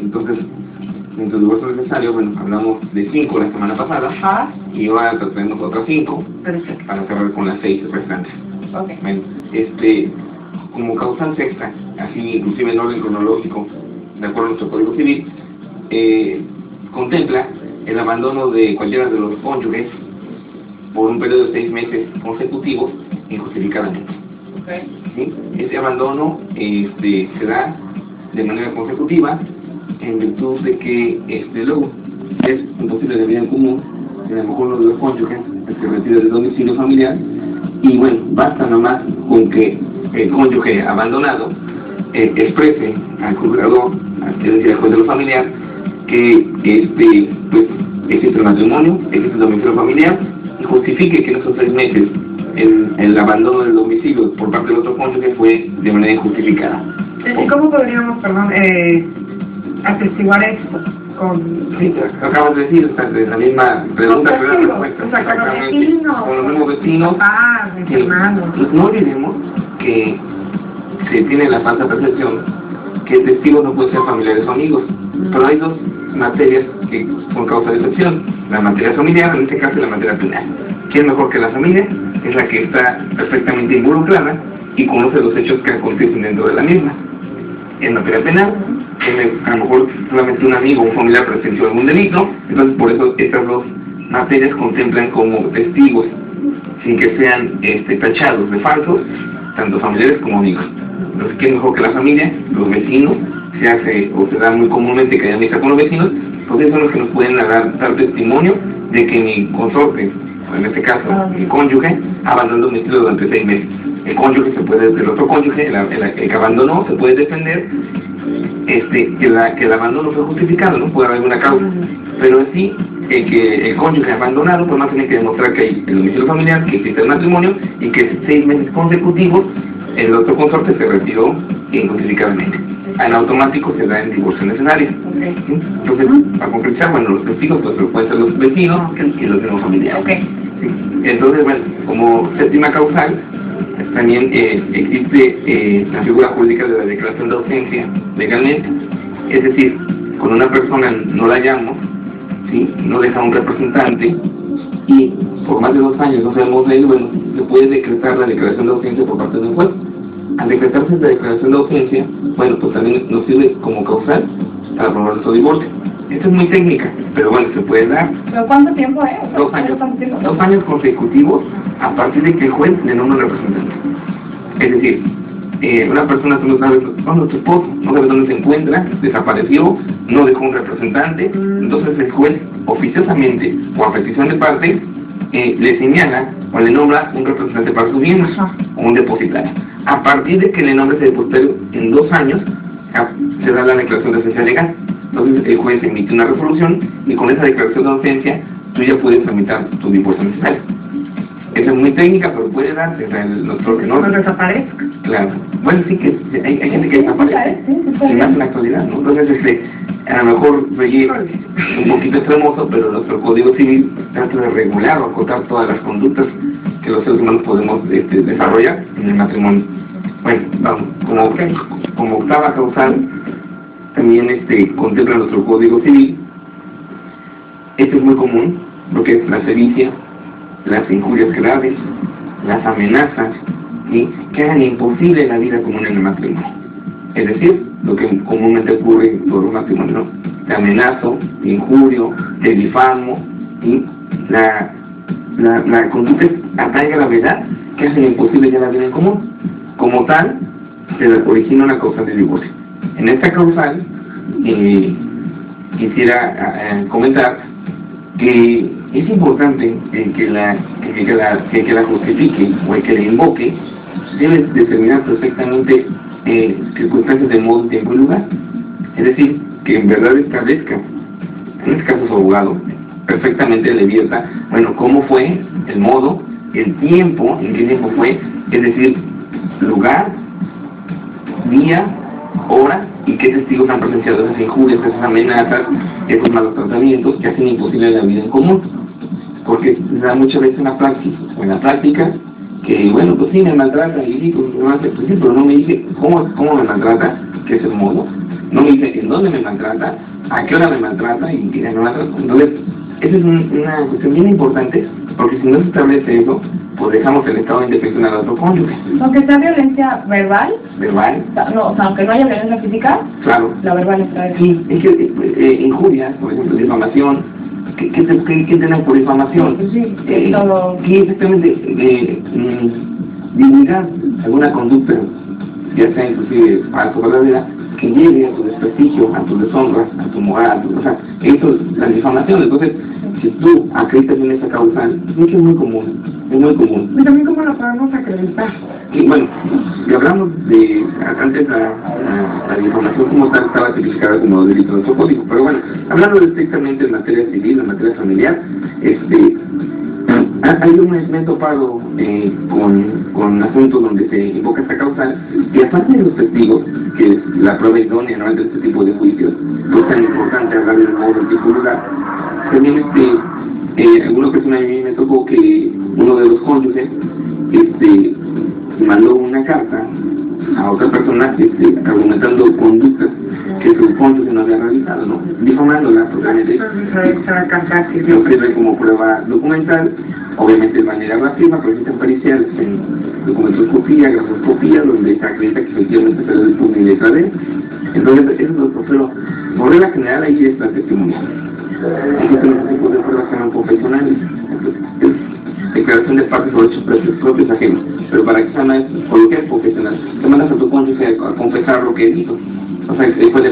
Entonces, dentro del divorcio necesario, bueno, hablamos de 5 la semana pasada, y ahora trataremos otras 5 para cerrar con las 6 restantes. Bueno, como causal sexta, así inclusive en orden cronológico, de acuerdo a nuestro Código Civil, contempla el abandono de cualquiera de los cónyuges por un periodo de 6 meses consecutivos injustificadamente. ¿Sí? Este abandono se da de manera consecutiva en virtud de que luego es imposible de vida en común, a lo mejor uno de los cónyuges se retira del domicilio familiar, y bueno, basta nomás con que el cónyuge abandonado exprese al juzgador, es decir, al juez de lo familiar, que pues existe el matrimonio, existe el domicilio familiar, y justifique que en esos 6 meses el abandono del domicilio por parte del otro cónyuge fue de manera injustificada. ¿Y cómo podríamos, atestiguar esto? Sí, acabas de decir, la misma pregunta que la respuesta. Con los mismos vecinos. Hermanos. No olvidemos que se tiene la falsa percepción que testigos no pueden ser familiares o amigos, pero hay 2 materias que son causa de excepción: la materia familiar, en este caso, y la materia penal. ¿Quién mejor que la familia? Es la que está perfectamente involucrada y conoce los hechos que acontecen dentro de la misma. En materia penal, a lo mejor solamente un amigo o un familiar presenció algún delito, entonces por eso estas 2 materias contemplan como testigos, sin que sean tachados de falsos, tanto familiares como amigos. Entonces, ¿quién mejor que la familia? Los vecinos. Se da muy comúnmente que hay amistad con los vecinos, pues ellos son los que nos pueden dar testimonio de que mi consorte, o en este caso mi cónyuge, abandonó el domicilio durante 6 meses. El cónyuge el otro cónyuge, el que abandonó, se puede defender que el abandono fue justificado, no puede haber alguna causa, pero sí que el cónyuge abandonado pues más tiene que demostrar que hay el domicilio familiar, que existe el matrimonio, y que 6 meses consecutivos el otro consorte se retiró injustificadamente. En automático se da en divorcio necesario. Entonces, para concretar, bueno, los testigos pues pueden ser los vecinos y los mismos familiares. Entonces, bueno, como séptima causal, también existe la figura jurídica de la declaración de ausencia legalmente. Es decir, cuando una persona no la llamo, ¿sí?, no deja un representante, y por más de 2 años no sabemos de él, bueno, se puede decretar la declaración de ausencia por parte de un juez. Al decretarse la declaración de ausencia, bueno, pues también nos sirve como causal para promover nuestro divorcio. Esto es muy técnica, pero bueno, se puede dar. ¿Pero cuánto tiempo es? 2 años. 2 años consecutivos a partir de que el juez le nombra un representante. Es decir, una persona, tú no sabes dónde es tu esposo, no sabes dónde se encuentra, desapareció, no dejó un representante, entonces el juez oficiosamente o a petición de parte le señala o le nombra un representante para sus bienes o un depositario. A partir de que le nombre ese depositario en 2 años, se da la declaración de ausencia legal. Entonces el juez emite una resolución y con esa declaración de ausencia tú ya puedes tramitar tu divorcio necesario. Esa es muy técnica, pero puede darse, o sea, que no desaparezca. Claro. Bueno, sí que hay gente que desaparece, y más en la actualidad, ¿no? Entonces, a lo mejor soy un poquito extremoso, pero nuestro Código Civil trata de regular o acotar todas las conductas que los seres humanos podemos desarrollar en el matrimonio. Bueno, vamos, como octava causal, también contempla nuestro Código Civil. Esto es muy común, lo que es la sevicia, las injurias graves, las amenazas, ¿sí?, que hagan imposible la vida común en el matrimonio. Es decir, lo que comúnmente ocurre por un matrimonio, ¿no? Te amenazo, te injurio, te difamo, ¿sí? La conducta es a tal gravedad que hacen imposible ya la vida en común. Como tal, se origina una causal de divorcio. En esta causal, quisiera comentar que es importante que la justifique o el que la invoque debe determinar perfectamente circunstancias de modo, tiempo y lugar. Es decir, que en verdad establezca, en este caso su abogado, perfectamente le vierta, bueno, cómo fue, el modo, el tiempo, en qué tiempo fue, es decir, lugar, día, hora, y qué testigos han presenciado esas injurias, esas amenazas, esos malos tratamientos que hacen imposible la vida en común. Porque se da muchas veces en la práctica, que bueno, pues sí me maltrata, y sí, pues sí, pero no me dice cómo me maltrata, que es el modo, no me dice en dónde me maltrata, a qué hora me maltrata y quién me maltrata. Entonces, esa es una cuestión bien importante, porque si no se establece eso, pues dejamos el estado de indefensión al otro cónyuge. Aunque sea violencia verbal, ¿Verbal? o sea, aunque no haya violencia física, Claro. la verbal está ahí. Sí, es que injurias, por ejemplo, difamación. ¿Qué tenemos por difamación? Pues sí, todo. ¿Qué exactamente? Divulgar alguna conducta, ya sea inclusive falsa o verdadera, que lleve a tu desprestigio, a tu deshonra, a tu moral, o sea, eso es la difamación. Entonces, si tú acreditas en esa causal, es muy común, es muy común. Y también cómo lo podemos acreditar. Y bueno, si hablamos de, antes la difamación como tal estaba tipificada como delito de nuestro código, pero bueno, hablando estrictamente en materia civil, en materia familiar, me he topado con asuntos donde se invoca esta causal, y aparte de los testigos, que es la prueba idónea ¿no? de este tipo de juicios, no es tan importante hablar del modo, del tipo de lugar. También alguna ocasión a mí me tocó que uno de los cónyuges mandó una carta a otra persona argumentando conductas que su cónyuge no había realizado, ¿no? Difamándola totalmente. Lo sirve como prueba documental, obviamente de manera grasiva, pero existen periciales en documentoscopía, grafoscopía, donde se acredita que efectivamente se le puso mi letra D. Entonces, eso es lo que pero por regla general ahí es la testimonial. Existen otros tipos de pruebas que llaman confesionales. Declaración de parte sobre hechos propios ajenos, pero para que sea una por lo que es profesional, te mandas a tu cónyuge a confesar lo que hizo, o sea, después de